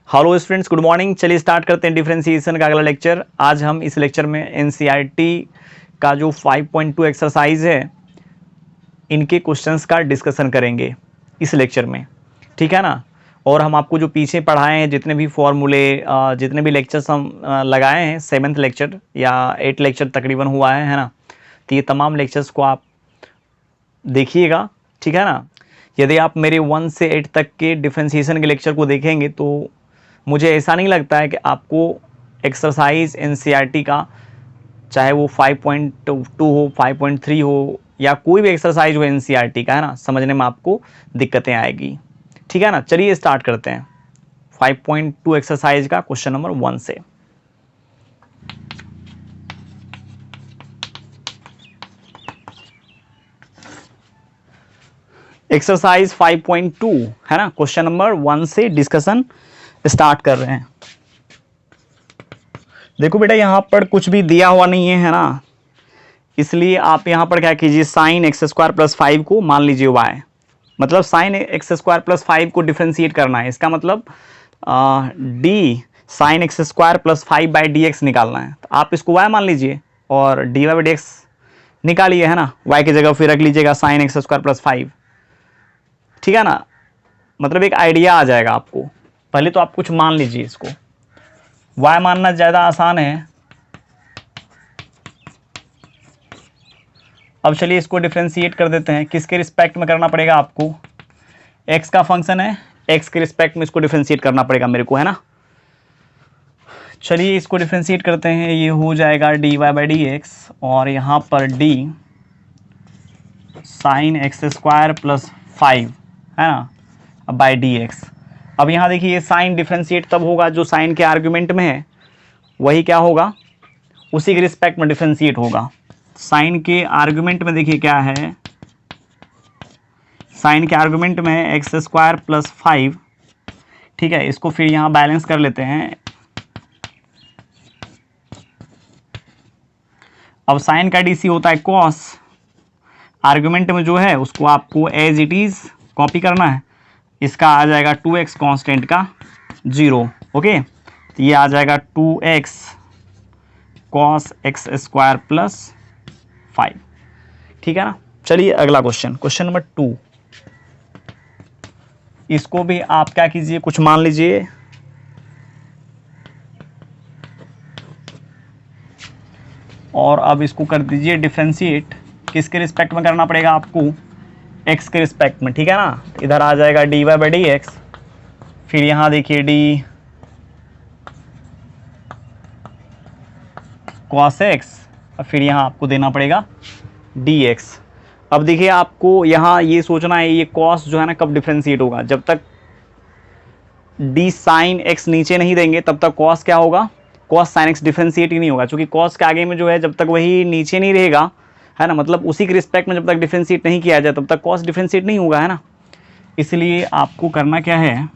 Hello students, good morning. चलिए start करते हैं डिफरेंशिएशन का अगला लेक्चर। आज हम इस लेक्चर में एनसीईआरटी का जो 5.2 एक्सरसाइज है इनके क्वेश्चंस का डिस्कशन करेंगे इस लेक्चर में, ठीक है ना। और हम आपको जो पीछे पढ़ाए हैं जितने भी फॉर्मूले जितने भी लेक्चर्स हम लगाए हैं, 7th लेक्चर या 8 लेक्चर तकरीबन हुआ है ना, तो ये तमाम लेक्चर्स को आप देखिएगा, ठीक है ना। यदि आप मेरे 1 से 8 तक के डिफरेंशिएशन के लेक्चर को देखेंगे तो मुझे ऐसा नहीं लगता है कि आपको एक्सरसाइज एनसीईआरटी का, चाहे वो 5.2 हो, 5.3 हो या कोई भी एक्सरसाइज हो एनसीईआरटी का, है ना, समझने में आपको दिक्कतें आएगी, ठीक है ना। चलिए स्टार्ट करते हैं 5.2 एक्सरसाइज का क्वेश्चन नंबर 1 से। एक्सरसाइज 5.2 है ना, क्वेश्चन नंबर 1 से डिस्कशन स्टार्ट कर रहे हैं। देखो बेटा, यहां पर कुछ भी दिया हुआ नहीं है ना, इसलिए आप यहां पर क्या कीजिए, साइन एक्स स्क्वायर प्लस 5 को मान लीजिए वाई, मतलब साइन एक्स स्क्वायर प्लस 5 को डिफ्रेंशिएट करना है। इसका मतलब D sine X square plus 5 by D X निकालना है, तो आप इसको वाई मान लीजिए और D Y by D X निकालिए, है ना। वाई की जगह फिर रख लीजिएगा साइन एक्स स्क्वायर प्लस 5, ठीक है ना। मतलब एक आइडिया आ जाएगा आपको। पहले तो आप कुछ मान लीजिए, इसको y मानना ज़्यादा आसान है। अब चलिए इसको डिफ्रेंशिएट कर देते हैं। किसके रिस्पेक्ट में करना पड़ेगा आपको? x का फंक्शन है, x के रिस्पेक्ट में इसको डिफ्रेंशिएट करना पड़ेगा मेरे को, है ना। चलिए इसको डिफ्रेंशिएट करते हैं। ये हो जाएगा D Y by D X और यहाँ पर d sine X square plus 5, है ना, बाई डी एक्स। अब यहाँ देखिए, ये साइन डिफ्रेंशिएट तब होगा जो साइन के आर्गुमेंट में है, वही क्या होगा, उसी के रिस्पेक्ट में डिफ्रेंशिएट होगा। साइन के आर्गुमेंट में देखिए क्या है, साइन के आर्गुमेंट में एक्स स्क्वायर प्लस 5, ठीक है। इसको फिर यहाँ बैलेंस कर लेते हैं। अब साइन का डीसी होता है कॉस, आर्गुमेंट में जो है उसको आपको एज इट इज कॉपी करना है। इसका आ जाएगा 2x कांस्टेंट का 0, ओके। तो ये आ जाएगा 2x cos x square plus 5, ठीक है ना। चलिए अगला क्वेश्चन, क्वेश्चन नंबर 2। इसको भी आप क्या कीजिए, कुछ मान लीजिए। और अब इसको कर दीजिए डिफरेंशिएट। किसके रिस्पेक्ट में करना पड़ेगा आपको? x के रिस्पेक्ट में, ठीक है ना। इधर आ जाएगा D Y by D X, फिर यहाँ देखिए डी कॉस एक्स, और फिर यहाँ आपको देना पड़ेगा डी एक्स। अब देखिए, आपको यहाँ ये सोचना है, ये कॉस जो है ना कब डिफ्रेंशिएट होगा, जब तक डी साइन एक्स नीचे नहीं देंगे तब तक कॉस क्या होगा, कॉस साइन एक्स डिफ्रेंशिएट ही नहीं होगा, क्योंकि कॉस के आगे में जो है जब तक वही नीचे नहीं रहेगा, है ना, मतलब उसी के रिस्पेक्ट में जब तक डिफ्रेंशिएट नहीं किया जाए तब तक कॉस डिफ्रेंशिएट नहीं होगा, है ना। इसलिए आपको करना क्या है,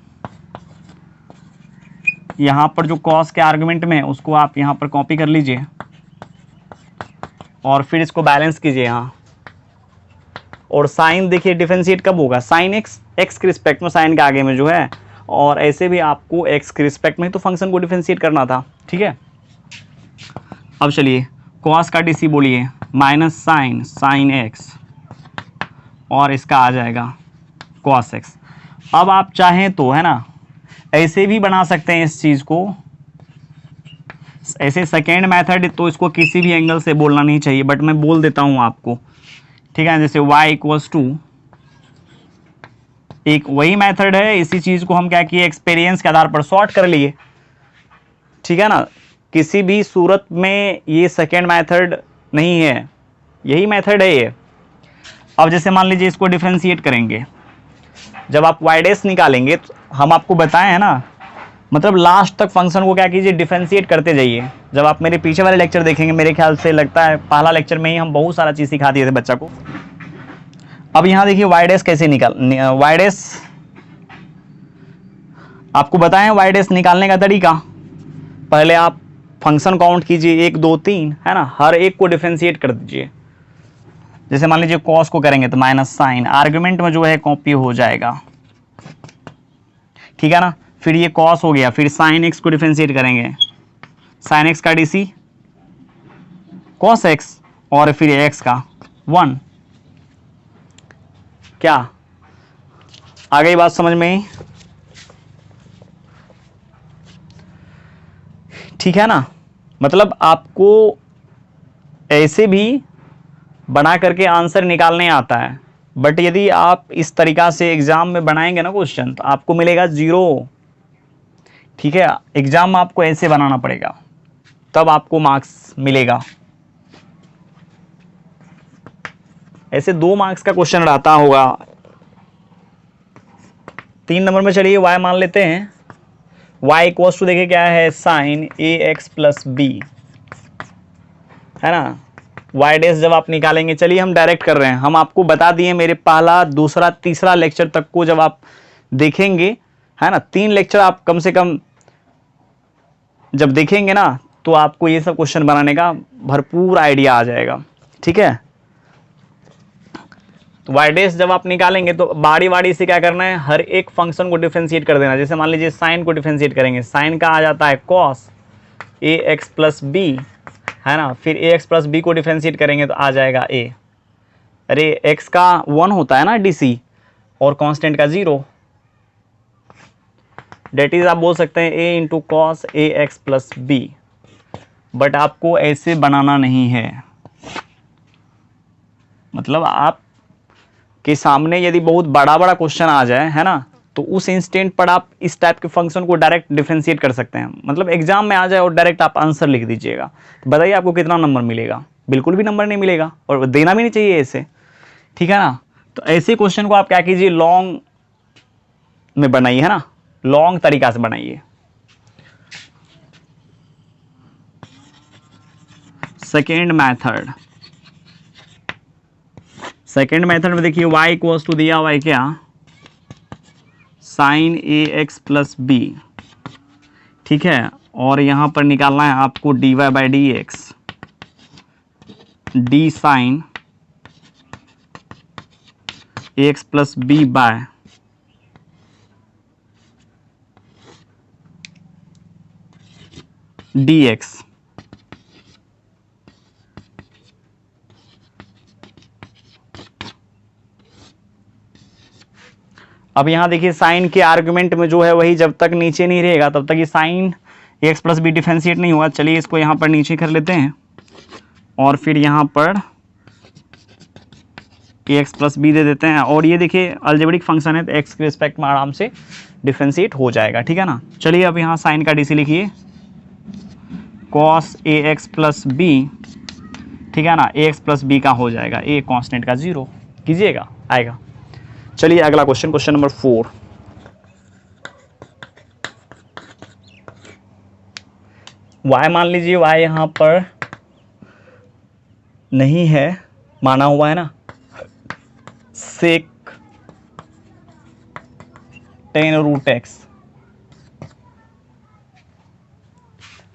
यहाँ पर जो कॉस के आर्गुमेंट में है उसको आप यहाँ पर कॉपी कर लीजिए और फिर इसको बैलेंस कीजिए यहाँ। और साइन देखिए डिफ्रेंशिएट कब होगा, साइन एक्स एक्स के रिस्पेक्ट में, साइन के आगे में जो है, और ऐसे भी आपको एक्स के रिस्पेक्ट में तो फंक्शन को डिफ्रेंशिएट करना था, ठीक है। अब चलिए कॉस का डीसी बोलिए, माइनस साइन साइन एक्स और इसका आ जाएगा कॉस एक्स। अब आप चाहें तो, है ना, ऐसे भी बना सकते हैं इस चीज़ को, ऐसे सेकेंड मेथड तो इसको किसी भी एंगल से बोलना नहीं चाहिए, बट मैं बोल देता हूँ आपको, ठीक है। जैसे y इक्वल्स टू, एक वही मेथड है, इसी चीज़ को हम क्या किए, एक्सपीरियंस के आधार पर शॉर्ट कर लिए, ठीक है ना। किसी भी सूरत में ये सेकेंड मेथड नहीं है, यही मेथड है ये। अब जैसे मान लीजिए इसको डिफ्रेंशिएट करेंगे, जब आप y डैश निकालेंगे तो हम आपको बताएं, है ना, मतलब लास्ट तक फंक्शन को क्या कीजिए, डिफ्रेंशिएट करते जाइए। जब आप मेरे पीछे वाले लेक्चर देखेंगे, मेरे ख्याल से लगता है पहला लेक्चर में ही हम बहुत सारा चीज़ सिखा दिए थे बच्चा को। अब यहाँ देखिए y डैश कैसे y डैश आपको बताएं, y डैश निकालने का तरीका, पहले आप फंक्शन काउंट कीजिए 1 2 3, है ना, हर एक को डिफ्रेंशिएट कर दीजिए। जैसे मान लीजिए कॉस को करेंगे तो माइनस साइन, आर्गुमेंट में जो है कॉपी हो जाएगा, ठीक है ना। फिर ये कॉस हो गया, फिर साइन एक्स को डिफ्रेंशिएट करेंगे, साइन एक्स का डीसी कॉस एक्स, और फिर एक्स का 1। क्या आ गई बात समझ में? ठीक है ना? मतलब आपको ऐसे भी बना करके आंसर निकालने आता है, बट यदि आप इस तरीका से एग्जाम में बनाएंगे ना क्वेश्चन, तो आपको मिलेगा 0। ठीक है, एग्जाम में आपको ऐसे बनाना पड़ेगा, तब आपको मार्क्स मिलेगा। ऐसे 2 मार्क्स का क्वेश्चन रहता होगा। 3 नंबर में चलिए y मान लेते हैं। y इक्वल्स टू देखिए क्या है, साइन ए एक्स प्लस बी, है ना। y डैश जब आप निकालेंगे, चलिए हम डायरेक्ट कर रहे हैं, हम आपको बता दिए मेरे पहला दूसरा तीसरा लेक्चर तक को जब आप देखेंगे, है ना, 3 लेक्चर आप कम से कम जब देखेंगे ना, तो आपको ये सब क्वेश्चन बनाने का भरपूर आइडिया आ जाएगा। ठीक है, तो y डैश जब आप निकालेंगे तो बारी बारी से क्या करना है, हर एक फंक्शन को डिफरेंशिएट कर देना। जैसे मान लीजिए साइन को डिफरेंशिएट करेंगे, साइन का आ जाता है cos a x plus B, है ना। फिर ए एक्स प्लस बी को डिफरेंशिएट करेंगे तो आ जाएगा ए। अरे एक्स का 1 होता है ना डीसी, और कांस्टेंट का 0, डेट इज आप बोल सकते हैं a into cos a x plus b. But आपको ऐसे बनाना नहीं है, मतलब आप के सामने यदि बहुत बड़ा बड़ा क्वेश्चन आ जाए, है ना, तो उस इंस्टेंट पर आप इस टाइप के फंक्शन को डायरेक्ट डिफरेंशिएट कर सकते हैं। मतलब एग्जाम में आ जाए और डायरेक्ट आप आंसर लिख दीजिएगा, तो बताइए आपको कितना नंबर मिलेगा? बिल्कुल भी नंबर नहीं मिलेगा, और देना भी नहीं चाहिए ऐसे। ठीक है ना, तो ऐसे क्वेश्चन को आप क्या कीजिए, लॉन्ग में बनाइए, है ना, लॉन्ग तरीका से बनाइए। सेकेंड मेथड में देखिए y इक्वल्स टू दिया हुआ है क्या, साइन ए एक्स प्लस बी। ठीक है, और यहां पर निकालना है आपको dy by D X, D sine A x plus B by D X. अब यहां देखिए साइन के आर्गुमेंट में जो है वही जब तक नीचे नहीं रहेगा तब तक ये साइन ए एक्स प्लस बी डिफरेंशिएट नहीं होगा। चलिए इसको यहां पर नीचे कर लेते हैं, और फिर यहां पर ए एक्स प्लस बी दे देते हैं, और ये देखिए अलजेब्रिक फंक्शन है तो एक्स के रिस्पेक्ट में आराम से डिफरेंशिएट हो जाएगा। ठीक है ना, चलिए अब यहाँ साइन का डीसी लिखिए, cos a x plus B. ठीक है ना, ए एक्स प्लस बी का हो जाएगा ए कांस्टेंट का 0 कीजिएगा, आएगा। चलिए अगला क्वेश्चन, क्वेश्चन नंबर 4। y मान लीजिए, y यहां पर नहीं है, माना हुआ है ना, सेक 10 रूट एक्स।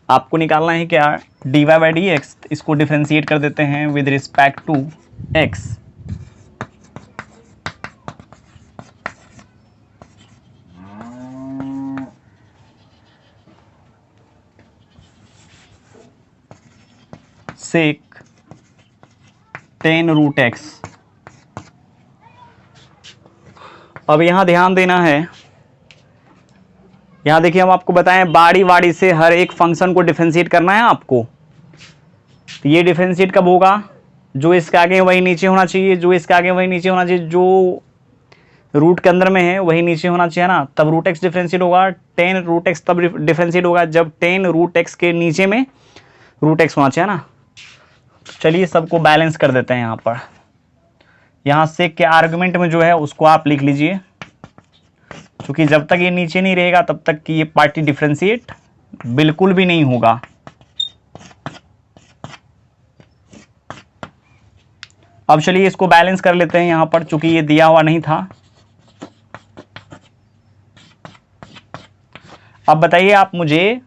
आपको निकालना है क्या, dy बाई डी एक्स, इसको डिफरेंशिएट कर देते हैं with respect to x। Sec 10 root X. अब यहां ध्यान देना है, यहां देखिए हम आपको बताएं बारी बारी से हर एक फंक्शन को डिफरेंशिएट करना है आपको। तो ये डिफरेंशिएट कब होगा, जो इसके आगे वही नीचे होना चाहिए, जो इसके आगे वही नीचे होना चाहिए, जो रूट के अंदर में है वही नीचे होना चाहिए ना, तब रूट एक्स डिफरेंशिएट होगा। 10 रूट एक्स तब डिफरेंशिएट होगा जब 10 रूट एक्स के नीचे में रूट एक्स होना चाहिए ना। चलिए सबको बैलेंस कर देते हैं। यहाँ पर यहाँ सेक के आर्गुमेंट में जो है उसको आप लिख लीजिए, क्योंकि जब तक ये नीचे नहीं रहेगा तब तक कि ये पार्टी डिफरेंशिएट बिल्कुल भी नहीं होगा। अब चलिए इसको बैलेंस कर लेते हैं यहाँ पर, चूंकि ये दिया हुआ नहीं था। अब बताइए आप मुझे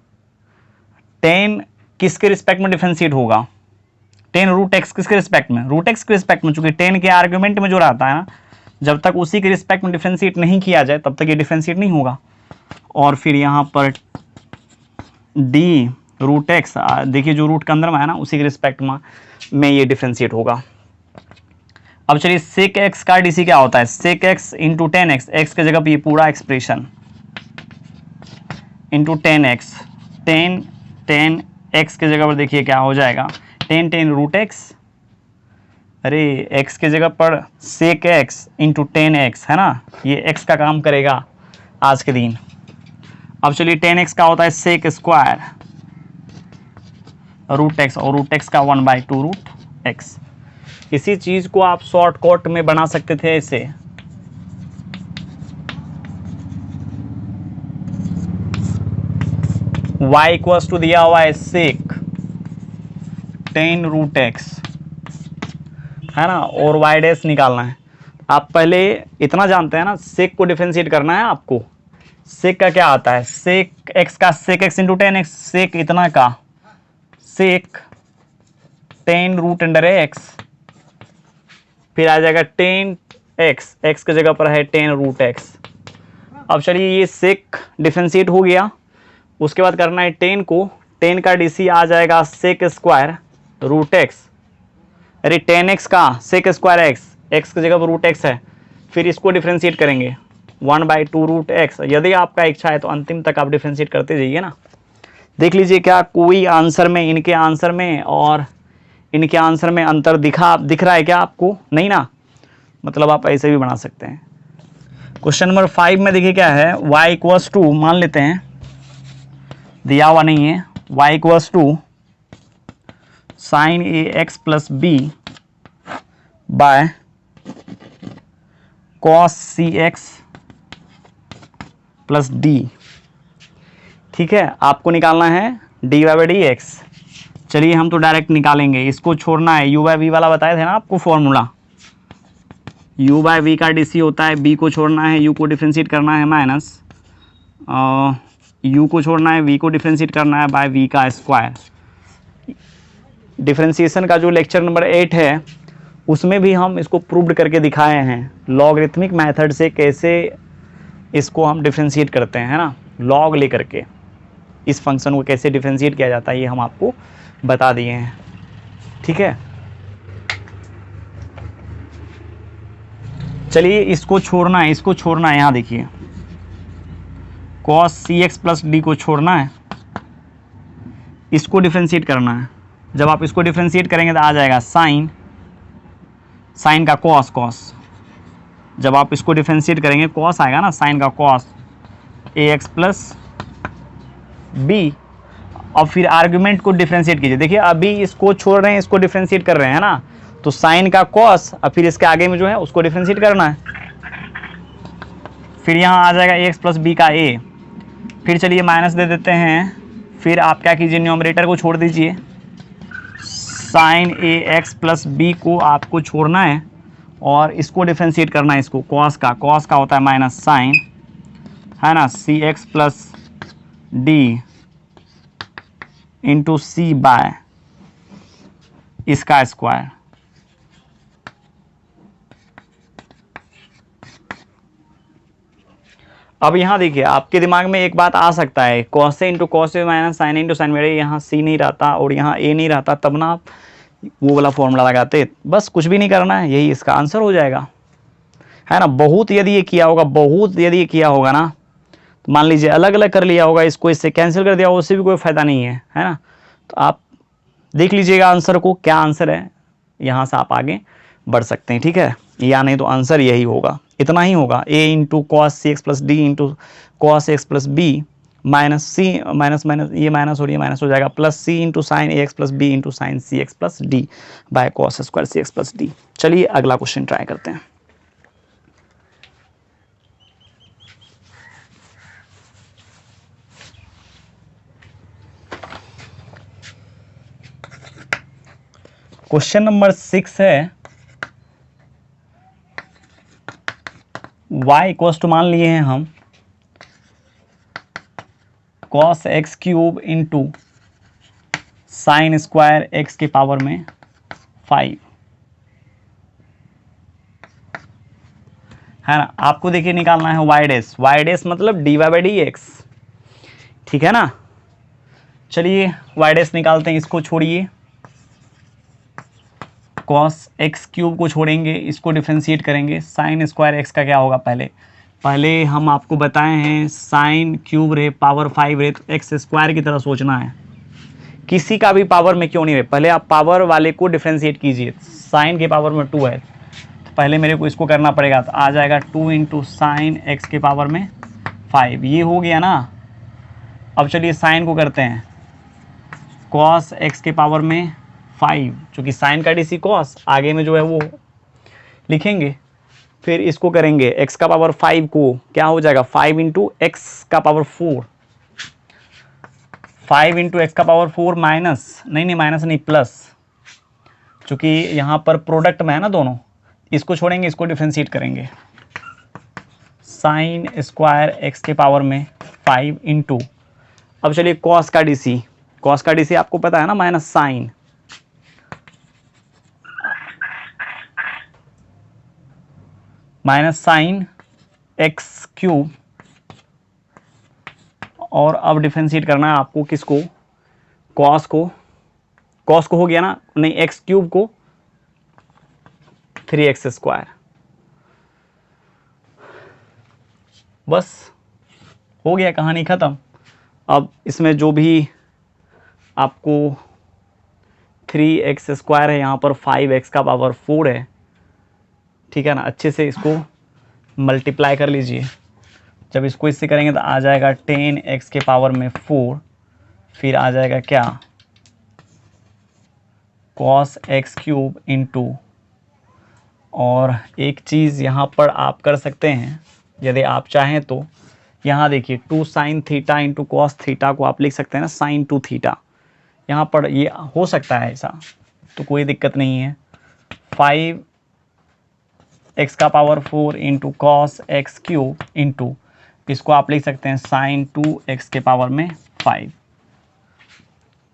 10 किसके रिस्पेक्ट में डिफरेंशिएट होगा, 10 रूट एक्स किसके रिस्पेक्ट में, रूट एक्स के रिस्पेक्ट में। चूंकि 10 के आर्गुमेंट में जो रहता है ना, जब तक उसी के रिस्पेक्ट में डिफरेंशिएट नहीं किया जाए तब तक ये डिफरेंशिएट नहीं होगा। और फिर यहाँ पर डी रूट एक्स, देखिए जो रूट के अंदर में है ना उसी के रिस्पेक्ट में ये डिफ्रेंशिएट होगा। अब चलिए सेक एक्स का डीसी क्या होता है, sec x into tan X, X के जगह पे ये पूरा expression into tan X, tan X के जगह पर देखिए क्या हो जाएगा, टेन रूट एक्स, अरे एक्स के जगह पर sec x into tan X है ना, ये एक्स का काम करेगा आज के दिन। अब चलिए टेन एक्स का होता है सेक स्क्वायर रूट एक्स, और रूट एक्स का 1/2 रूट एक्स। इसी चीज को आप शॉर्टकट में बना सकते थे ऐसे, y इक्वल्स टू दिया हुआ है सेक 10 रूट एक्स है ना, और y डैश निकालना है। आप पहले इतना जानते हैं ना, सेक को डिफरेंशिएट करना है आपको। सेक का क्या आता है, सेक एक्स का sec x into tan x, sec इतना का सेक 10 रूट अंडर एक्स, फिर आ जाएगा 10 एक्स, एक्स की जगह पर है 10 रूट एक्स। अब चलिए ये सेक डिफरेंशिएट हो गया, उसके बाद करना है 10 को, 10 का डीसी आ जाएगा सेक स्क्वायर रूट एक्स, अरे 10 एक्स का सेक स्क्वायर एक्स, एक्स की जगह पर रूट एक्स है, फिर इसको डिफरेंशिएट करेंगे 1/2 रूट एक्स। यदि आपका इच्छा है तो अंतिम तक आप डिफरेंशिएट करते जाइए ना। देख लीजिए क्या कोई आंसर में, इनके आंसर में और इनके आंसर में अंतर दिख रहा है क्या आपको, नहीं ना, मतलब आप ऐसे भी बना सकते हैं। क्वेश्चन नंबर 5 में देखिए क्या है, y इक्वल्स टू, मान लेते हैं दिया हुआ नहीं है, y equals to sine A x plus B by cos C x plus D. ठीक है, आपको निकालना है D Y by D X. चलिए हम तो डायरेक्ट निकालेंगे, इसको छोड़ना है, यू बाई वी वाला बताए थे ना आपको फॉर्मूला, u बाय वी का डीसी होता है, b को छोड़ना है, u को डिफ्रेंशिएट करना है माइनस, u को छोड़ना है, v को डिफ्रेंशिएट करना है बाय v का स्क्वायर। डिफ्रेंशिएशन का जो लेक्चर नंबर 8 है उसमें भी हम इसको प्रूव्ड करके दिखाए हैं, लॉगरिथमिक मेथड से कैसे इसको हम डिफ्रेंशिएट करते हैं, है ना, लॉग ले करके इस फंक्शन को कैसे डिफ्रेंशिएट किया जाता है ये हम आपको बता दिए हैं। ठीक है, चलिए इसको छोड़ना है, इसको छोड़ना है, यहाँ देखिए cos सी एक्स प्लस डी को छोड़ना है, इसको डिफ्रेंशिएट करना है। जब आप इसको डिफ्रेंशिएट करेंगे तो आ जाएगा साइन, साइन का कॉस, कॉस, जब आप इसको डिफ्रेंशिएट करेंगे कॉस आएगा ना, साइन का cos a x plus B. अब फिर आर्गुमेंट को डिफ्रेंशिएट कीजिए, देखिए अभी इसको छोड़ रहे हैं, इसको डिफ्रेंशिएट कर रहे हैं ना, तो साइन का कॉस, अब फिर इसके आगे में जो है उसको डिफ्रेंशिएट करना है, फिर यहाँ आ जाएगा ए एक्स प्लस बी का ए, फिर चलिए माइनस दे देते हैं, फिर आप क्या कीजिए न्यूमरेटर को छोड़ दीजिए, साइन ए एक्स प्लस बी को आपको छोड़ना है और इसको डिफ्रेंशिएट करना है, इसको कॉस का, कॉस का होता है माइनस साइन, है ना, सी एक्स प्लस डी इंटू सी बाय इसका स्क्वायर। अब यहाँ देखिए आपके दिमाग में एक बात आ सकता है, कॉस से इंटू कॉस से माइनस साइन इंटू साइन, मेरे यहाँ सी नहीं रहता और यहाँ ए नहीं रहता, तब ना आप वो वाला फॉर्मूला लगाते। बस कुछ भी नहीं करना है, यही इसका आंसर हो जाएगा, है ना। बहुत यदि ये किया होगा, बहुत यदि ये किया होगा ना, तो मान लीजिए अलग अलग कर लिया होगा, इसको इससे कैंसिल कर दिया होगा, उससे भी कोई फ़ायदा नहीं है, है ना। तो आप देख लीजिएगा आंसर को, क्या आंसर है, यहाँ से आप आगे बढ़ सकते हैं। ठीक है, या नहीं तो आंसर यही होगा, इतना ही होगा, a into cos C x plus d into cos x plus b minus c, minus minus ये माइनस और ये माइनस हो जाएगा, plus c into sine A x plus b into sine c x plus d by cos square c x plus d. चलिए अगला question try करते हैं। Question number 6 है, y इक्वल्स टू मान लिए हैं हम cos X cube into sine square X के पावर में 5, है ना। आपको देखिए निकालना है वाई डैश, वाई डैश मतलब D Y by D X, ठीक है ना। चलिए वाई डैश निकालते हैं, इसको छोड़िए, कॉस एक्स क्यूब को छोड़ेंगे, इसको डिफ्रेंशिएट करेंगे, साइन स्क्वायर एक्स का क्या होगा, पहले हम आपको बताए हैं साइन क्यूब रहे पावर 5 रहे तो एक्स स्क्वायर की तरह सोचना है, किसी का भी पावर में क्यों नहीं रहे, पहले आप पावर वाले को डिफ्रेंशिएट कीजिए। साइन के पावर में 2 है तो पहले मेरे को इसको करना पड़ेगा, तो आ जाएगा 2 इंटू साइन एक्स के पावर में 5, ये हो गया ना। अब चलिए साइन को करते हैं, कॉस एक्स के पावर में 5, चूँकि साइन का डी सी कॉस आगे में जो है वो लिखेंगे, फिर इसको करेंगे x का पावर 5 को क्या हो जाएगा 5 इंटू एक्स का पावर 4, 5 इंटू एक्स का पावर 4 माइनस नहीं प्लस, चूँकि यहाँ पर प्रोडक्ट में है ना दोनों, इसको छोड़ेंगे इसको डिफ्रेंशिएट करेंगे, साइन स्क्वायर एक्स के पावर में 5 इंटू, अब चलिए कॉस का डीसी आपको पता है ना, माइनस साइन एक्स क्यूब, और अब डिफ्रेंशिएट करना है आपको किसको, कॉस को हो गया ना, नहीं एक्स क्यूब को 3x स्क्वायर, बस हो गया, कहानी ख़त्म। अब इसमें जो भी आपको 3x स्क्वायर है, यहाँ पर 5x का पावर 4 है, ठीक है ना, अच्छे से इसको मल्टीप्लाई कर लीजिए। जब इसको इससे करेंगे तो आ जाएगा 10x के पावर में 4, फिर आ जाएगा क्या cos x क्यूब इंटू, और एक चीज़ यहाँ पर आप कर सकते हैं यदि आप चाहें तो, यहाँ देखिए 2 sine theta into cos theta को आप लिख सकते हैं ना साइन 2 थीटा, यहाँ पर ये हो सकता है ऐसा, तो कोई दिक्कत नहीं है। 5x का power 4 into cos X cube into, इसको आप लिख सकते हैं साइन 2x के पावर में 5,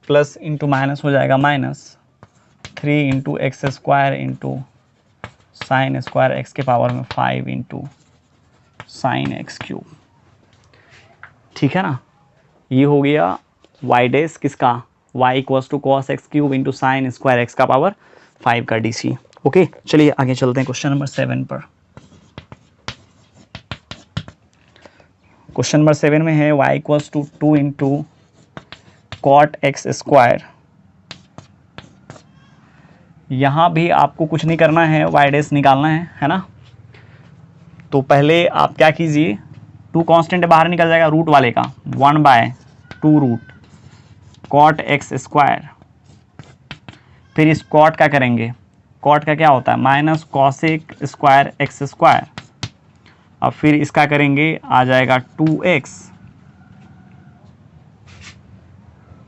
प्लस इंटू माइनस हो जाएगा minus 3 into x square into sine square X के पावर में 5 इंटू साइन एक्स क्यूब, ठीक है ना। ये हो गया वाई डैश किसका, y equals to cos X cube into sine square X का पावर 5 का डीसी। ओके, चलिए आगे चलते हैं क्वेश्चन नंबर 7 पर। क्वेश्चन नंबर 7 में है y equals to 2 into cot X square. यहाँ भी आपको कुछ नहीं करना है, वाई डैश निकालना है ना। तो पहले आप क्या कीजिए, 2 कांस्टेंट बाहर निकल जाएगा रूट वाले का, 1/2 रूट कॉट एक्स स्क्वायर, फिर इस कॉट का करेंगे, कॉट का क्या होता है minus cosec square X square, अब फिर इसका करेंगे आ जाएगा 2x,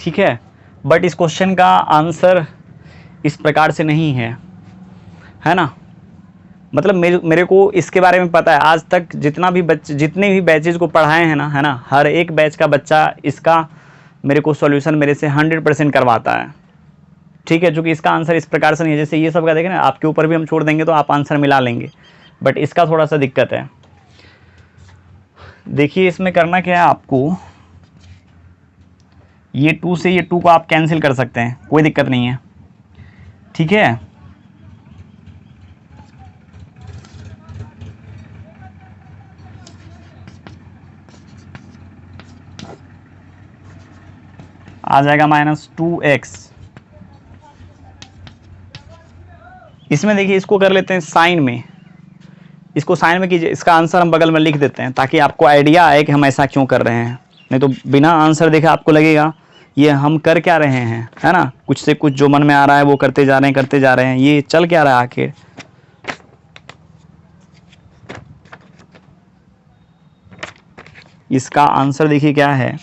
ठीक है। बट इस क्वेश्चन का आंसर इस प्रकार से नहीं है ना, मतलब मेरे को इसके बारे में पता है, आज तक जितने भी बैचेज को पढ़ाए हैं ना, है ना, हर एक बैच का बच्चा इसका मेरे को सॉल्यूशन मेरे से 100% करवाता है, ठीक है। चूँकि इसका आंसर इस प्रकार से नहीं है, जैसे ये सब का देखें ना, आपके ऊपर भी हम छोड़ देंगे तो आप आंसर मिला लेंगे, बट इसका थोड़ा सा दिक्कत है। देखिए इसमें करना क्या है आपको, ये 2 से ये 2 को आप कैंसिल कर सकते हैं, कोई दिक्कत नहीं है, ठीक है। आ जाएगा -2x, इसमें देखिए इसको कर लेते हैं साइन में, इसको साइन में कीजिए, इसका आंसर हम बगल में लिख देते हैं ताकि आपको आइडिया आए कि हम ऐसा क्यों कर रहे हैं, नहीं तो बिना आंसर देखे आपको लगेगा ये हम कर क्या रहे हैं, है ना, कुछ से कुछ जो मन में आ रहा है वो करते जा रहे हैं, ये चल क्या रहा है आखिर। इसका आंसर देखिए क्या है,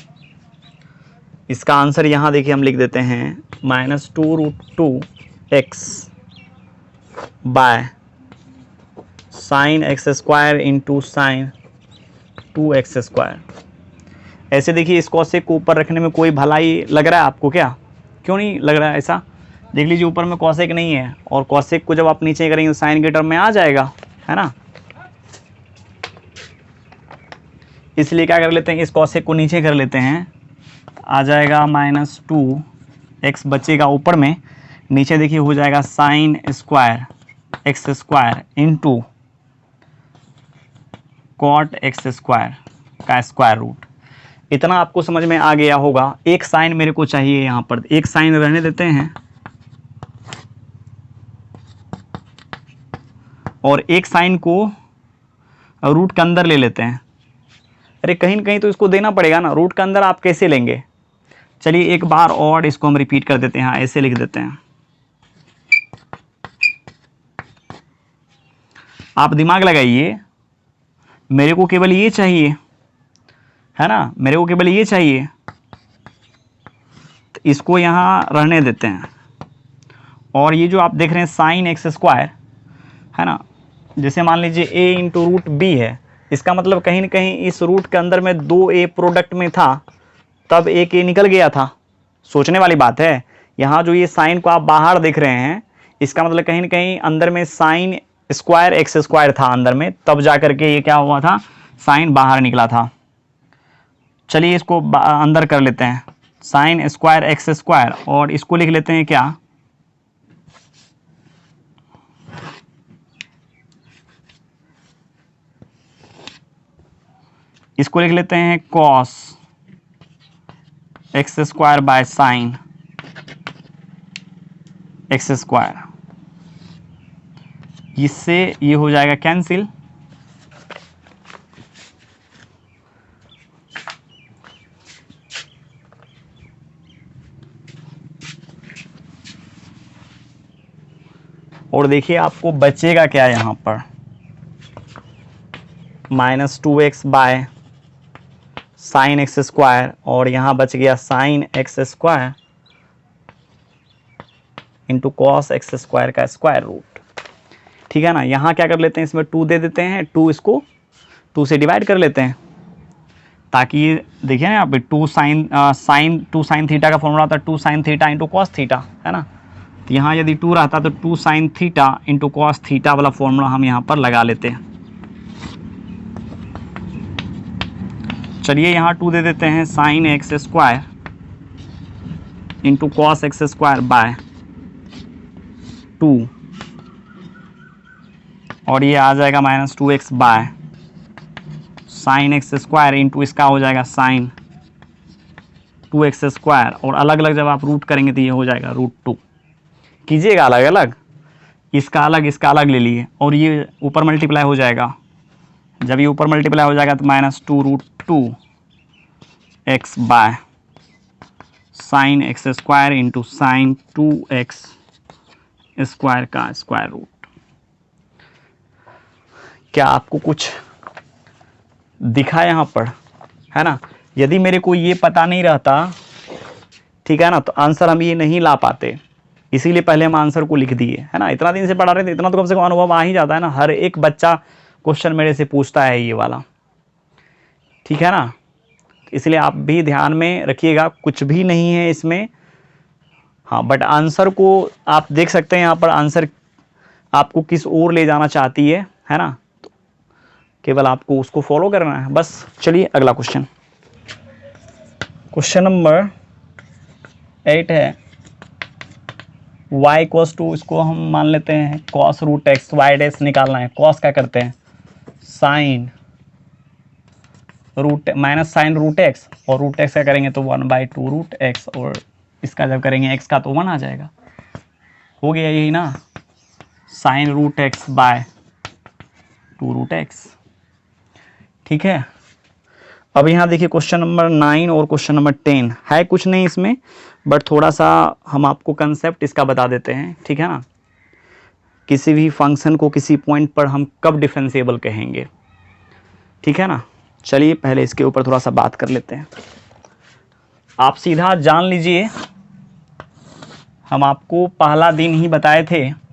इसका आंसर यहाँ देखिए हम लिख देते हैं -2√2x by sine X square into sine 2x square. ऐसे देखिए इस कॉसेक को ऊपर रखने में कोई भलाई लग रहा है आपको क्या, क्यों नहीं लग रहा है ऐसा, देख लीजिए ऊपर में कॉसेक नहीं है, और कॉसेक को जब आप नीचे करेंगे तो साइन के टर्म में आ जाएगा, है ना। इसलिए क्या कर लेते हैं, इस कॉसेक को नीचे कर लेते हैं, आ जाएगा -2x बचेगा ऊपर में, नीचे देखिए हो जाएगा sine square X square into cot X square का स्क्वायर रूट। इतना आपको समझ में आ गया होगा। एक साइन मेरे को चाहिए यहाँ पर, एक साइन रहने देते हैं और एक साइन को रूट के अंदर ले लेते हैं। अरे कहीं न कहीं तो इसको देना पड़ेगा ना, रूट के अंदर आप कैसे लेंगे। चलिए एक बार और इसको हम रिपीट कर देते हैं, हाँ ऐसे लिख देते हैं। आप दिमाग लगाइए, मेरे को केवल ये चाहिए है ना, मेरे को केवल ये चाहिए, तो इसको यहाँ रहने देते हैं। और ये जो आप देख रहे हैं साइन एक्स स्क्वायर है ना, जैसे मान लीजिए a इंटू रूट बी है, इसका मतलब कहीं ना कहीं इस रूट के अंदर में 2a प्रोडक्ट में था, तब एक a निकल गया था। सोचने वाली बात है। यहाँ जो ये साइन को आप बाहर देख रहे हैं, इसका मतलब कहीं ना कहीं अंदर में साइन स्क्वायर एक्स स्क्वायर था अंदर में, तब जा करके ये क्या हुआ था, साइन बाहर निकला था। चलिए इसको अंदर कर लेते हैं, साइन स्क्वायर एक्स स्क्वायर, और इसको लिख लेते हैं क्या, इसको लिख लेते हैं cos x square by sine X square. इससे ये हो जाएगा कैंसिल, और देखिए आपको बचेगा क्या यहाँ पर, -2x by sine X square, और यहाँ बच गया sign X square into cos x square का स्क्वायर रूट। ठीक है ना। यहाँ क्या कर लेते हैं, इसमें 2 दे देते हैं, 2 इसको 2 से डिवाइड कर लेते हैं, ताकि ये देखिए ना यहाँ पे 2 साइन थीटा का फॉर्मूला होता है 2 sine theta into cos theta, है ना। तो यहाँ यदि 2 रहता तो 2 sine theta into cos theta वाला फॉर्मूला हम यहाँ पर लगा लेते हैं। चलिए यहाँ 2 दे देते हैं, sign X square into cos x square by 2, और ये आ जाएगा -2x by sine X square into इसका हो जाएगा साइन 2x स्क्वायर, और अलग अलग जब आप रूट करेंगे तो ये हो जाएगा √2। कीजिएगा अलग अलग, इसका अलग ले लिए, और ये ऊपर मल्टीप्लाई हो जाएगा। जब ये ऊपर मल्टीप्लाई हो जाएगा तो -2√2x by sine X square into sine 2x square का स्क्वायर रूट। क्या आपको कुछ दिखा यहाँ पर, है ना। यदि मेरे को ये पता नहीं रहता, ठीक है ना, तो आंसर हम ये नहीं ला पाते, इसीलिए पहले हम आंसर को लिख दिए, है ना। इतना दिन से पढ़ा रहे थे, इतना तो कम से कम अनुभव आ ही जाता है ना। हर एक बच्चा क्वेश्चन मेरे से पूछता है ये वाला, ठीक है ना। इसलिए आप भी ध्यान में रखिएगा, कुछ भी नहीं है इसमें, हाँ, बट आंसर को आप देख सकते हैं यहाँ पर, आंसर आपको किस ओर ले जाना चाहती है ना। तो केवल आपको उसको फॉलो करना है बस। चलिए अगला क्वेश्चन, क्वेश्चन नंबर 8 है y = टू, इसको हम मान लेते हैं cos √x, y डैश निकालना है। cos क्या करते हैं, साइन साइन √x, और √x क्या करेंगे तो 1/2 √x, और इसका जब करेंगे x का तो 1 आ जाएगा। हो गया यही ना, साइन √x बाय 2 √x। ठीक है। अब यहाँ देखिए क्वेश्चन नंबर 9 और क्वेश्चन नंबर 10 है, कुछ नहीं इसमें, बट थोड़ा सा हम आपको कंसेप्ट इसका बता देते हैं, ठीक है ना। किसी भी फंक्शन को किसी पॉइंट पर हम कब डिफरेंशिएबल कहेंगे, ठीक है ना। चलिए पहले इसके ऊपर थोड़ा सा बात कर लेते हैं। आप सीधा जान लीजिए, हम आपको पहला दिन ही बताए थे,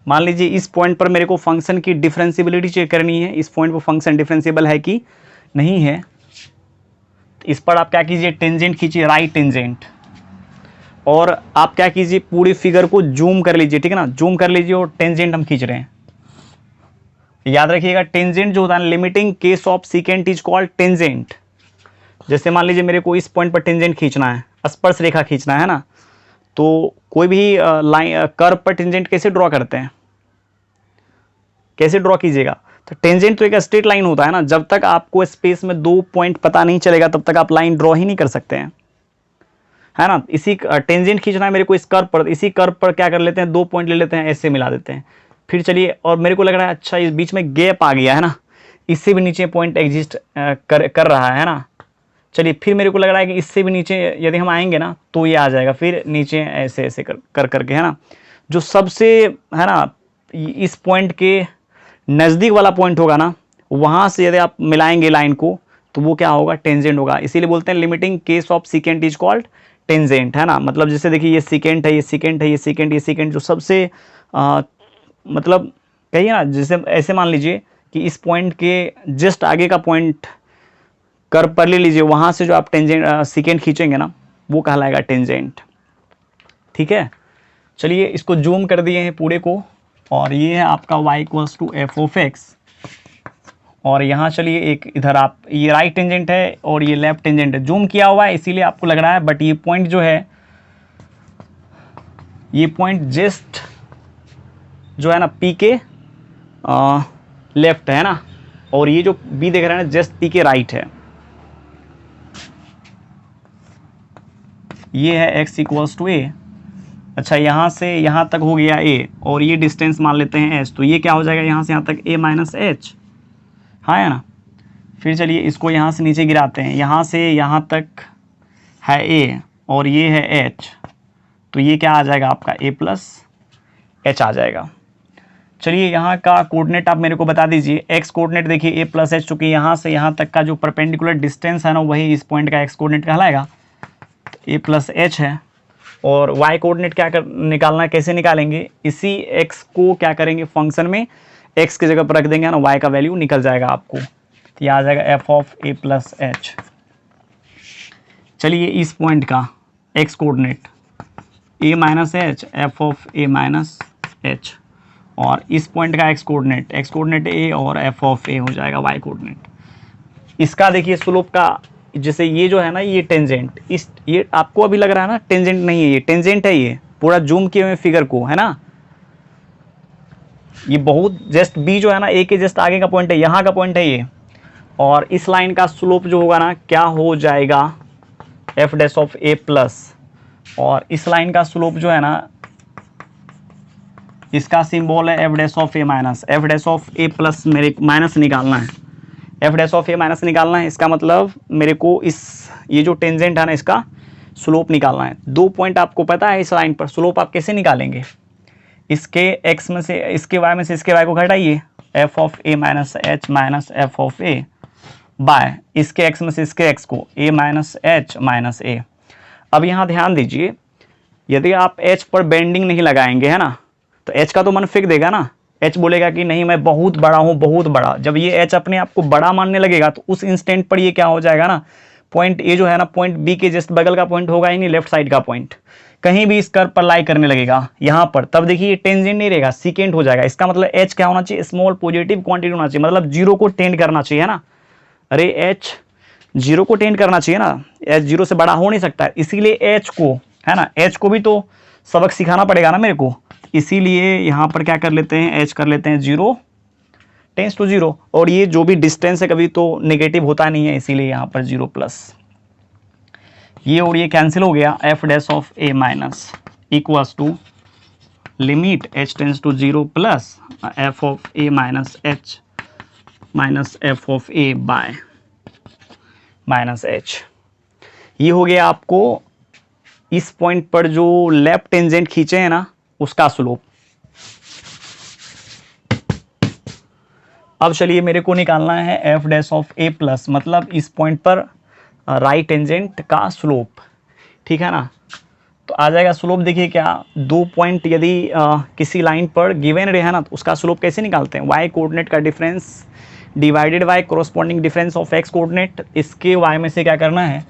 मान लीजिए इस पॉइंट पर मेरे को फंक्शन की डिफरेंशिएबिलिटी चेक करनी है, इस पॉइंट पर फंक्शन डिफरेंशिएबल है कि नहीं है। इस पर आप क्या कीजिए, टेंजेंट खींचिए, राइट टेंजेंट। और आप क्या कीजिए, पूरी फिगर को जूम कर लीजिए, ठीक है ना, जूम कर लीजिए और टेंजेंट हम खींच रहे हैं। याद रखिएगा टेंजेंट जो होता है, limiting case of secant is called tangent. जैसे मान लीजिए मेरे को इस पॉइंट पर टेंजेंट खींचना है, स्पर्श रेखा खींचना है ना, तो कोई भी लाइन कर्व पर टेंजेंट कैसे ड्रॉ करते हैं, कैसे ड्रॉ कीजिएगा, तो टेंजेंट तो एक स्ट्रेट लाइन होता है ना, जब तक आपको स्पेस में 2 पॉइंट पता नहीं चलेगा तब तक आप लाइन ड्रॉ ही नहीं कर सकते हैं, है ना। इसी टेंजेंट खींचना है मेरे को इस कर्व पर, इसी कर्व पर क्या कर लेते हैं, 2 पॉइंट ले लेते हैं, ऐसे मिला देते हैं। फिर चलिए, और मेरे को लग रहा है अच्छा इस बीच में गैप आ गया है ना, इससे भी नीचे पॉइंट एग्जिस्ट कर रहा है ना। चलिए फिर मेरे को लग रहा है कि इससे भी नीचे यदि हम आएंगे ना तो ये आ जाएगा, फिर नीचे ऐसे ऐसे कर करके, है ना। जो सबसे, है ना, इस पॉइंट के नज़दीक वाला पॉइंट होगा ना, वहाँ से यदि आप मिलाएंगे लाइन को तो वो क्या होगा, टेंजेंट होगा। इसीलिए बोलते हैं limiting case of secant is called tangent, है ना। मतलब जैसे देखिए ये सीकेंट है, ये सीकेंट है, ये सीकेंट, ये सीकेंट, जो सबसे मतलब कहिए ना, जैसे ऐसे मान लीजिए कि इस पॉइंट के जस्ट आगे का पॉइंट कर्व पर ले लीजिए, वहाँ से जो आप टेंजेंट सीकेंट खींचेंगे ना वो कहलाएगा टेंजेंट, ठीक है। चलिए इसको जूम कर दिए हैं पूरे को, और ये है आपका y equals to F of X. और यहाँ चलिए एक इधर आप, ये राइट टेंजेंट है और ये लेफ्ट टेंजेंट है, जूम किया हुआ है इसीलिए आपको लग रहा है, बट ये पॉइंट जो है, ये पॉइंट जस्ट जो है ना पी के लेफ्ट है ना, और ये जो बी देख रहे हैं ना जस्ट पी के राइट है। ये है x इक्वल्स टू ए। अच्छा, यहाँ से यहाँ तक हो गया a, और ये डिस्टेंस मान लेते हैं h, तो ये क्या हो जाएगा, यहाँ से यहाँ तक a माइनस एच, हाँ है ना। फिर चलिए इसको यहाँ से नीचे गिराते हैं, यहाँ से यहाँ तक है a और ये है h, तो ये क्या आ जाएगा आपका a प्लस एच आ जाएगा। चलिए यहाँ का कोऑर्डिनेट आप मेरे को बता दीजिए, x कोऑर्डिनेट देखिए a प्लस एच, चूँकि यहाँ से यहाँ तक का जो परपेंडिकुलर डिस्टेंस है ना वही इस पॉइंट का x कोऑर्डिनेट कहलाएगा, a प्लस एच है। और y कोऑर्डिनेट क्या निकालना है, कैसे निकालेंगे, इसी x को क्या करेंगे, फंक्शन में x की जगह पर रख देंगे ना, y का वैल्यू निकल जाएगा आपको, तो ये आ जाएगा f of a plus H. चलिए इस पॉइंट का x coordinate a minus H, F of a minus H, और इस पॉइंट का x कोऑर्डिनेट a और f ऑफ a हो जाएगा y कोऑर्डिनेट। इसका देखिए स्लोप का, जैसे ये जो है ना ये टेंजेंट, इस ये आपको अभी लग रहा है ना टेंजेंट नहीं है, ये टेंजेंट है, ये पूरा जूम किए हुए फिगर को, है ना। ये बहुत जस्ट बी जो है ना ए के जस्ट आगे का पॉइंट है, यहाँ का पॉइंट है ये, और इस लाइन का स्लोप जो होगा ना क्या हो जाएगा, F dash of A plus, और इस लाइन का स्लोप जो है ना इसका सिंबल है F dash of A minus, F dash of A plus मेरे माइनस निकालना है, F dash of A minus निकालना है। इसका मतलब मेरे को इस ये जो टेंजेंट है ना इसका स्लोप निकालना है। 2 पॉइंट आपको पता है इस लाइन पर, स्लोप आप कैसे निकालेंगे, इसके x में से इसके y में से इसके y को घटाइए, f of A minus H minus F of A by इसके x में से इसके x को a minus H minus a. अब यहाँ ध्यान दीजिए, यदि आप h पर बेंडिंग नहीं लगाएंगे, है ना, तो h का तो मन फेंक देगा ना, h बोलेगा कि नहीं मैं बहुत बड़ा हूँ, बहुत बड़ा। जब ये h अपने आप को बड़ा मानने लगेगा तो उस इंस्टेंट पर ये क्या हो जाएगा ना, पॉइंट ए जो है ना पॉइंट बी के जस्ट बगल का पॉइंट होगा ही नहीं, लेफ्ट साइड का पॉइंट कहीं भी इस कर्व पर लाई करने लगेगा यहाँ पर, तब देखिए ये टेंजेंट नहीं रहेगा, सीकेंट हो जाएगा। इसका मतलब h क्या होना चाहिए, स्मॉल पॉजिटिव क्वांटिटी होना चाहिए, मतलब जीरो को टेंड करना चाहिए, है ना। अरे h जीरो को टेंड करना चाहिए ना, h जीरो से बड़ा हो नहीं सकता, इसीलिए h को, है ना, h को भी तो सबक सिखाना पड़ेगा ना मेरे को, इसीलिए यहाँ पर क्या कर लेते हैं, h कर लेते हैं 0 टेंस टू 0, और ये जो भी डिस्टेंस है कभी तो नेगेटिव होता नहीं है, इसीलिए यहाँ पर 0 प्लस, ये और ये कैंसिल हो गया, F dash of A minus equals to limit h tends to 0 plus F of A minus H minus F of A by minus H. ये हो गया आपको इस पॉइंट पर जो लेफ्ट टेंजेंट खींचे हैं ना उसका स्लोप। अब चलिए मेरे को निकालना है F dash of A plus, मतलब इस पॉइंट पर राइट टेंजेंट का स्लोप, ठीक है ना। तो आ जाएगा स्लोप, देखिए क्या 2 पॉइंट यदि किसी लाइन पर गिवन रहे ना तो उसका स्लोप कैसे निकालते हैं, y कोऑर्डिनेट का difference divided by corresponding difference of x coordinate. इसके y में से क्या करना है,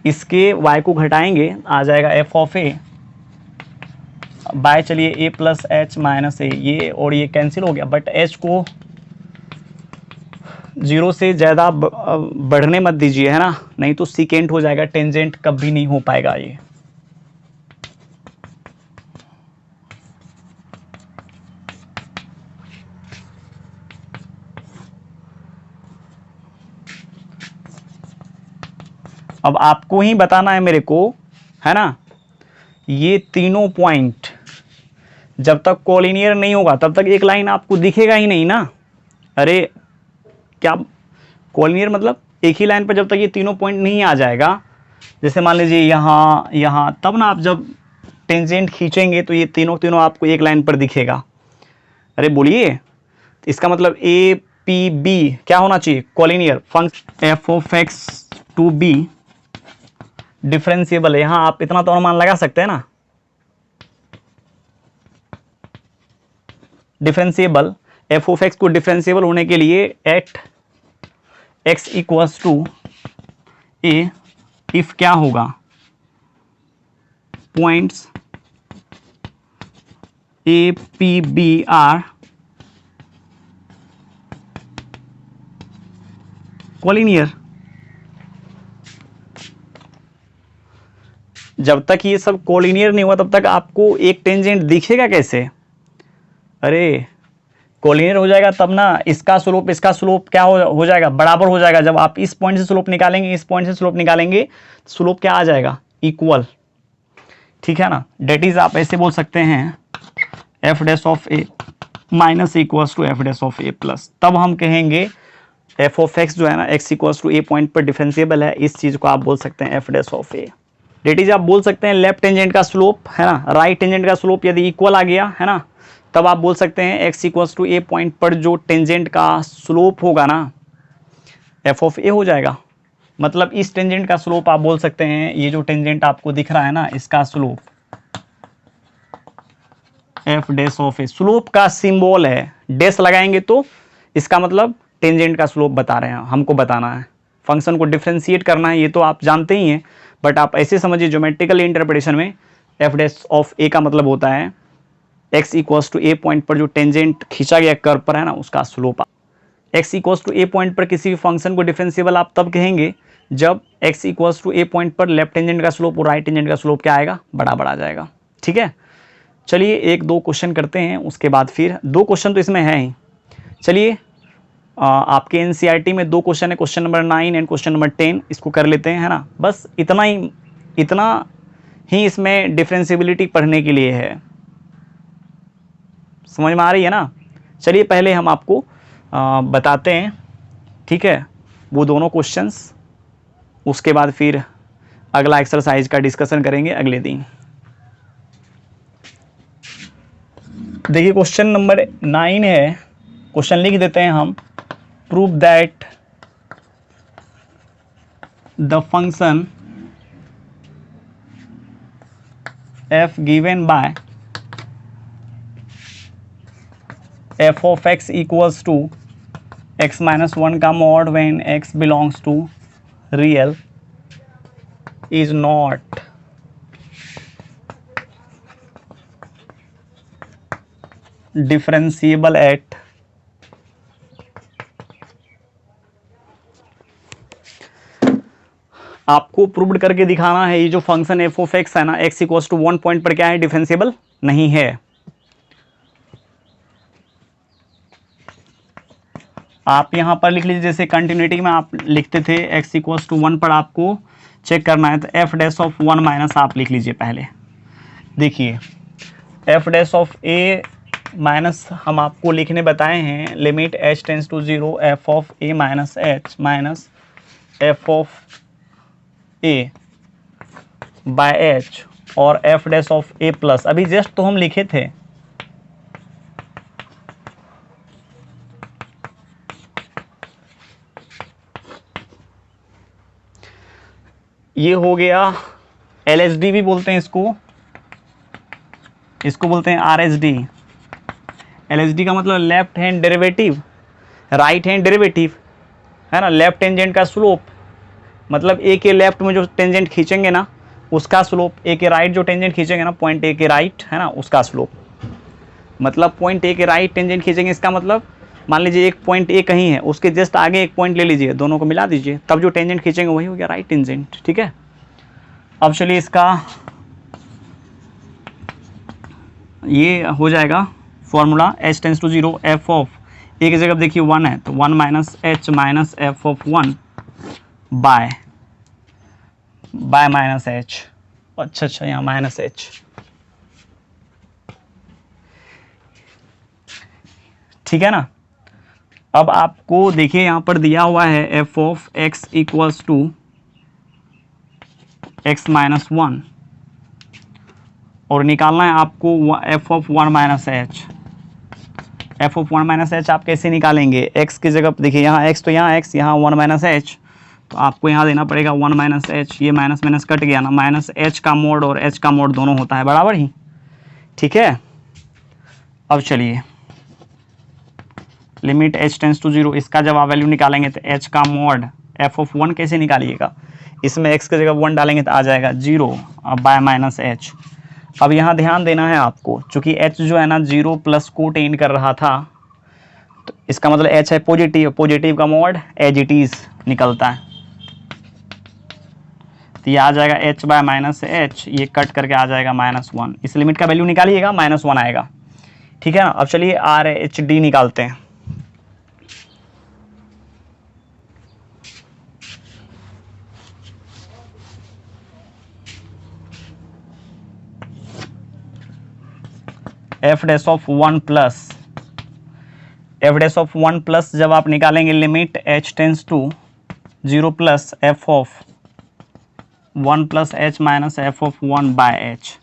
इसके y को घटाएंगे, आ जाएगा एफ ऑफ ए बाय, चलिए ए प्लस एच माइनस ए, ये और ये कैंसिल हो गया, बट एच को 0 से ज़्यादा बढ़ने मत दीजिए, है ना, नहीं तो सीकेंट हो जाएगा, टेंजेंट कभी नहीं हो पाएगा ये। अब आपको ही बताना है मेरे को, है ना, ये तीनों पॉइंट जब तक कोलिनियर नहीं होगा तब तक एक लाइन आपको दिखेगा ही नहीं ना। अरे क्या कोलिनियर मतलब एक ही लाइन पर जब तक ये तीनों पॉइंट नहीं आ जाएगा, जैसे मान लीजिए यहाँ यहाँ, तब ना आप जब टेंजेंट खींचेंगे तो ये तीनों आपको एक लाइन पर दिखेगा। अरे बोलिए, इसका मतलब ए पी बी क्या होना चाहिए, collinear. Function F of X to be differentiable है, यहाँ आप इतना तो अनुमान लगा सकते हैं ना, डिफरेंशिएबल। एफ ऑफ एक्स को डिफरेंशिएबल होने के लिए at X equals to A if क्या होगा, points A P B are collinear. जब तक ये सब कोलिनियर नहीं हुआ तब तक आपको एक टेंजेंट दिखेगा कैसे। अरे कोलिनियर हो जाएगा तब ना इसका स्लोप क्या हो जाएगा, बराबर हो जाएगा। जब आप इस पॉइंट से स्लोप निकालेंगे, इस पॉइंट से स्लोप निकालेंगे, स्लोप क्या आ जाएगा, इक्वल, ठीक है ना। डेट इज आप ऐसे बोल सकते हैं F dash of A minus equals to F dash of A plus, तब हम कहेंगे एफ ऑफ एक्स जो है ना, X equals to A point पर डिफरेंशिएबल है, इस चीज को आप बोल सकते हैं F dash of A. That is आप बोल सकते हैं लेफ्ट टेंजेंट का स्लोप, है ना, राइट टेंजेंट का स्लोप यदि इक्वल आ गया, है ना, तब आप बोल सकते हैं X equals to A point पर जो टेंजेंट का स्लोप होगा ना, एफ ऑफ ए हो जाएगा। मतलब इस टेंजेंट का स्लोप आप बोल सकते हैं, ये जो टेंजेंट आपको दिख रहा है ना, इसका slope F dash of A, slope का सिंबल है, डैश लगाएंगे तो इसका मतलब टेंजेंट का स्लोप बता रहे हैं, हमको बताना है, फंक्शन को डिफरेंशिएट करना है, ये तो आप जानते ही हैं, बट आप ऐसे समझिए ज्योमेट्रिकल इंटरप्रिटेशन में एफ डैश ऑफ ए का मतलब होता है x equals to A point पर जो टेंजेंट खींचा गया कर्व पर है ना, उसका slope. x equals to A point पर किसी भी फंक्शन को डिफरेंशिएबल आप तब कहेंगे जब x equals to A point पर लेफ्ट टेंजेंट का स्लोप और राइट टेंजेंट का स्लोप क्या आएगा, बराबर आ जाएगा। ठीक है, चलिए एक दो क्वेश्चन करते हैं, उसके बाद फिर दो क्वेश्चन तो इसमें है ही। चलिए आपके एनसीईआरटी में दो क्वेश्चन है, question number 9 and question number 10, इसको कर लेते हैं, है ना। बस इतना ही इसमें डिफरेंशिएबिलिटी पढ़ने के लिए है, समझ में आ रही है ना। चलिए पहले हम आपको बताते हैं, ठीक है, वो दोनों क्वेश्चंस, उसके बाद फिर अगला एक्सरसाइज का डिस्कशन करेंगे अगले दिन। देखिए क्वेश्चन नंबर 9 है, क्वेश्चन लिख देते हैं हम, prove that the function f given by f of x equals to x minus 1 का mod when x belongs to real is not differentiable at आपको प्रूव्ड करके दिखाना है ये जो फंक्शन एफ ऑफ एक्स है ना, एक्स इक्वल्स टू 1 पॉइंट पर क्या है, डिफरेंशिएबल नहीं है। आप यहां पर लिख लीजिए, जैसे कंटिन्यूटी में आप लिखते थे एक्स इक्वल्स टू 1 पर आपको चेक करना है, तो एफ डैश ऑफ 1 माइनस आप लिख लीजिए पहले। देखिए f dash of A minus हम आपको लिखने बताए हैं, limit h tends to 0 f of A minus H minus F of A by h और f dash of A plus, अभी जस्ट तो हम लिखे थे, ये हो गया LHD भी बोलते हैं इसको बोलते हैं RHD। LHD का मतलब left hand derivative, right hand derivative, है ना, लेफ्ट टेंजेंट का स्लोप, मतलब ए के लेफ्ट में जो टेंजेंट खींचेंगे ना उसका स्लोप, ए के राइट जो टेंजेंट खींचेंगे ना, पॉइंट ए के राइट है ना, उसका स्लोप। मतलब पॉइंट ए के राइट टेंजेंट खींचेंगे, इसका मतलब मान लीजिए एक पॉइंट ए कहीं है, उसके जस्ट आगे एक पॉइंट ले लीजिए, दोनों को मिला दीजिए, तब जो टेंजेंट खींचेंगे वही हो गया राइट टेंजेंट। ठीक है, अब चलिए इसका ये हो जाएगा formula h tends to 0 f of a की जगह देखिए 1 है तो 1 minus H minus F of 1 by minus h. अच्छा यहाँ माइनस एच। ठीक है ना। अब आपको देखिए यहाँ पर दिया हुआ है F of X equals to X minus 1 और निकालना है आपको F of 1 minus H. F of 1 minus H आप कैसे निकालेंगे, एक्स की जगह देखिए यहाँ एक्स तो यहाँ एक्स, यहाँ 1 माइनस एच, तो आपको यहाँ देना पड़ेगा 1 माइनस एच। ये माइनस माइनस कट गया ना, माइनस एच का मोड और एच का मोड दोनों होता है बराबर ही। ठीक है, अब चलिए लिमिट h टेंस टू 0, इसका जब आप वैल्यू निकालेंगे तो h का मोड f ऑफ 1 कैसे निकालिएगा, इसमें x की जगह 1 डालेंगे तो आ जाएगा 0 बाय माइनस एच। अब यहाँ ध्यान देना है आपको, चूंकि h जो है ना 0 प्लस को टेन कर रहा था, तो इसका मतलब h है पॉजिटिव, पॉजिटिव का मोड एज इट इज निकलता है, तो ये आ जाएगा h बाय माइनस एच, ये कट करके आ जाएगा -1। इस लिमिट का वैल्यू निकालिएगा -1 आएगा। ठीक है ना। अब चलिए आर एच डी निकालते हैं। एफ डैश ऑफ 1 प्लस जब आप निकालेंगे limit h tends to 0 plus F of 1 plus H minus F of 1 by H.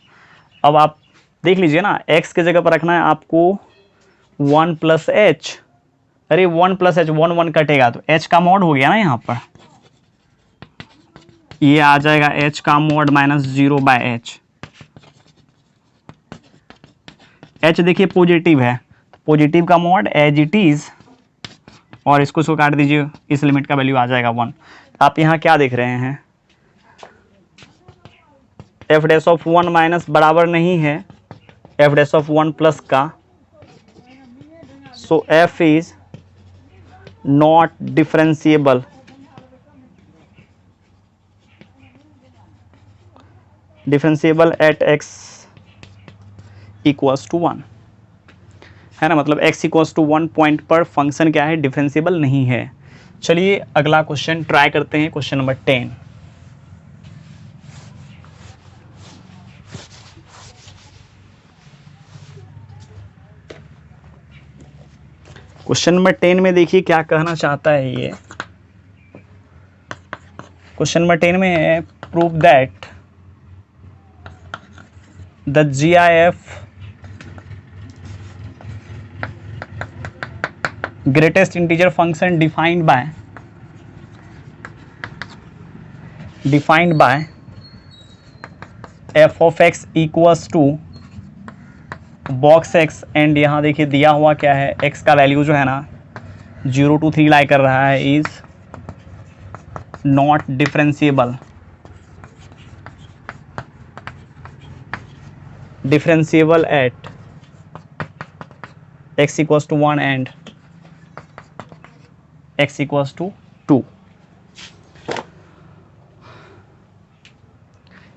अब आप देख लीजिए ना, x की जगह पर रखना है आपको 1 प्लस एच, अरे 1 प्लस एच 1 1 कटेगा तो h का मोड हो गया ना, यहाँ पर ये आ जाएगा h का मोड -0 बाय एच। h देखिए पॉजिटिव है, पॉजिटिव का मोड एज इट इज, और इसको काट दीजिए, इस लिमिट का वैल्यू आ जाएगा 1। आप यहाँ क्या देख रहे हैं, एफ डैश ऑफ 1 माइनस बराबर नहीं है एफ डैश ऑफ 1 प्लस का, so f is not differentiable. Differentiable at x equals to 1 है ना, मतलब x इक्वल्स टू 1 पॉइंट पर फंक्शन क्या है, डिफरेंशिएबल नहीं है। चलिए अगला क्वेश्चन ट्राई करते हैं, क्वेश्चन नंबर 10। क्वेश्चन नंबर 10 में देखिए क्या कहना चाहता है ये। क्वेश्चन नंबर 10 में है prove that the GIF greatest integer function defined by f of x equals to box x, and यहाँ देखिए दिया हुआ क्या है, x का वैल्यू जो है ना 0 to 3 लाई कर रहा है, is not differentiable. Differentiable at x equals to 1 and x equals to 2।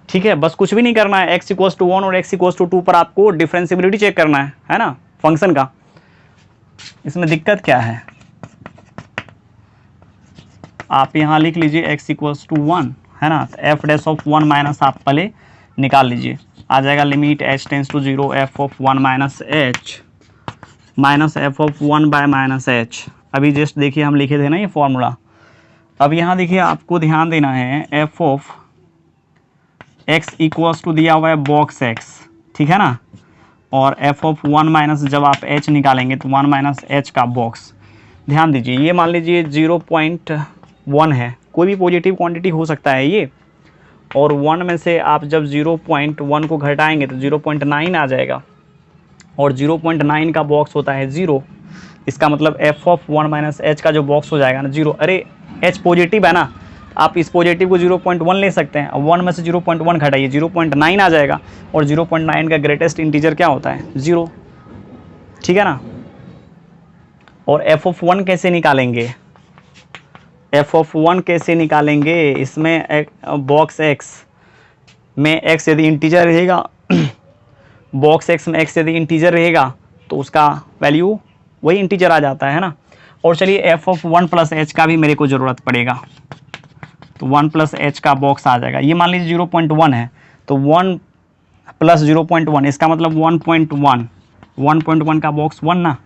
ठीक है, बस कुछ भी नहीं करना है, x equals to 1 और x equals to 2 पर आपको डिफरेंशिएबिलिटी चेक करना है ना फंक्शन का। इसमें दिक्कत क्या है, आप यहाँ लिख लीजिए x equals to 1 है ना, तो f डैश ऑफ 1 माइनस आप पहले निकाल लीजिए, आ जाएगा limit h tends to 0 f of 1 minus H minus F of 1 by minus H. अभी जस्ट देखिए हम लिखे थे ना ये फॉर्मूला। अब यहाँ देखिए आपको ध्यान देना है, F of X equals to दिया हुआ है बॉक्स एक्स, ठीक है ना, और एफ ऑफ 1 माइनस जब आप एच निकालेंगे तो 1 माइनस एच का बॉक्स। ध्यान दीजिए, ये मान लीजिए 0.1 है, कोई भी पॉजिटिव क्वांटिटी हो सकता है ये, और 1 में से आप जब 0.1 को घटाएंगे तो 0.9 आ जाएगा, और 0.9 का बॉक्स होता है 0। इसका मतलब f ऑफ 1 माइनस एच का जो बॉक्स हो जाएगा ना 0। अरे h पॉजिटिव है ना, आप इस पॉजिटिव को 0.1 ले सकते हैं। अब 1 में से 0.1 घटाइए, 0.9 आ जाएगा, और 0.9 का ग्रेटेस्ट इंटीजर क्या होता है? 0, ठीक है ना। और f(1) कैसे निकालेंगे? f(1) कैसे निकालेंगे? इसमें बॉक्स x में x यदि इंटीजर रहेगा बॉक्स x में x यदि इंटीजर रहेगा तो उसका वैल्यू वही इंटीजर आ जाता है ना। और चलिए f(1 + h) का भी मेरे को ज़रूरत पड़ेगा, तो 1 + h का बॉक्स आ जाएगा। ये मान लीजिए 0.1 है, तो 1 + 0.1 इसका मतलब 1.1, 1.1 का बॉक्स 1 ना,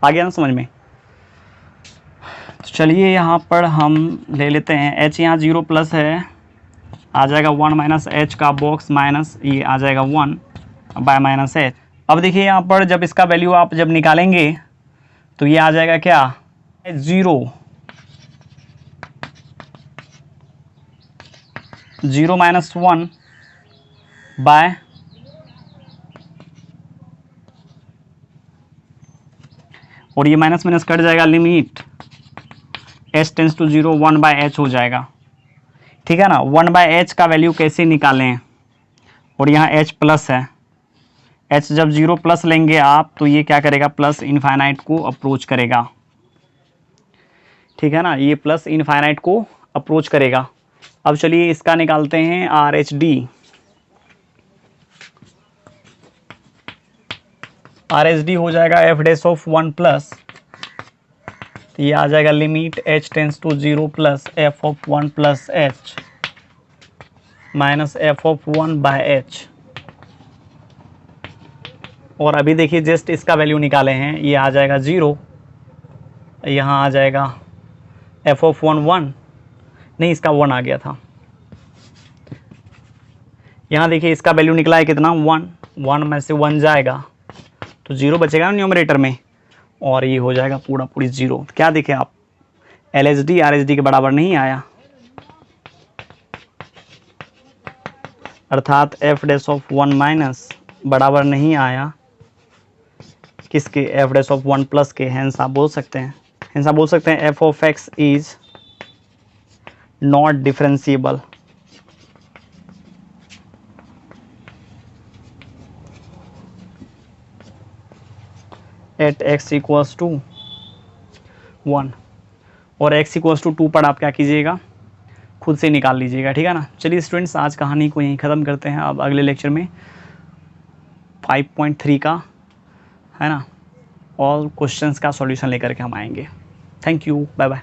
आ गया ना समझ में। तो चलिए यहाँ पर हम ले लेते हैं h, यहाँ 0 प्लस है, आ जाएगा 1 - h का बॉक्स माइनस ये आ जाएगा 1/-h। अब देखिए यहाँ पर जब इसका वैल्यू आप जब निकालेंगे तो ये आ जाएगा क्या? 0 - 1 बाय और ये माइनस माइनस कट जाएगा, limit h tends to 0 1/h हो जाएगा, ठीक है ना। 1/h का वैल्यू कैसे निकालें? और यहाँ h प्लस है, h जब 0 प्लस लेंगे आप तो ये क्या करेगा? प्लस इनफाइनाइट को अप्रोच करेगा, ठीक है ना, ये प्लस इनफाइनाइट को अप्रोच करेगा। अब चलिए इसका निकालते हैं RHD। RHD हो जाएगा f(1) प्लस, ये आ जाएगा limit h tends to 0 plus f(1 + h minus f(1/h)। और अभी देखिए जस्ट इसका वैल्यू निकाले हैं, ये आ जाएगा 0, यहाँ आ जाएगा f(1) 1, नहीं इसका 1 आ गया था। यहाँ देखिए इसका वैल्यू निकला है कितना? 1, 1 में से 1 जाएगा तो 0 बचेगा ना न्यूमरेटर में, और ये हो जाएगा पूरा पूरी 0। तो क्या देखें आप, LHD RHD के बराबर नहीं आया, अर्थात f(1) माइनस बराबर नहीं आया किसके? f(1) प्लस के। हेंस आप बोल सकते हैं, f(x) is not differentiable at x = 1, और x = 2 पर आप क्या कीजिएगा? खुद से निकाल लीजिएगा, ठीक है ना। चलिए स्टूडेंट्स आज कहानी को यहीं ख़त्म करते हैं। अब अगले लेक्चर में 5.3 का है ना ऑल क्वेश्चंस का सॉल्यूशन लेकर के हम आएंगे। Thank you, bye bye.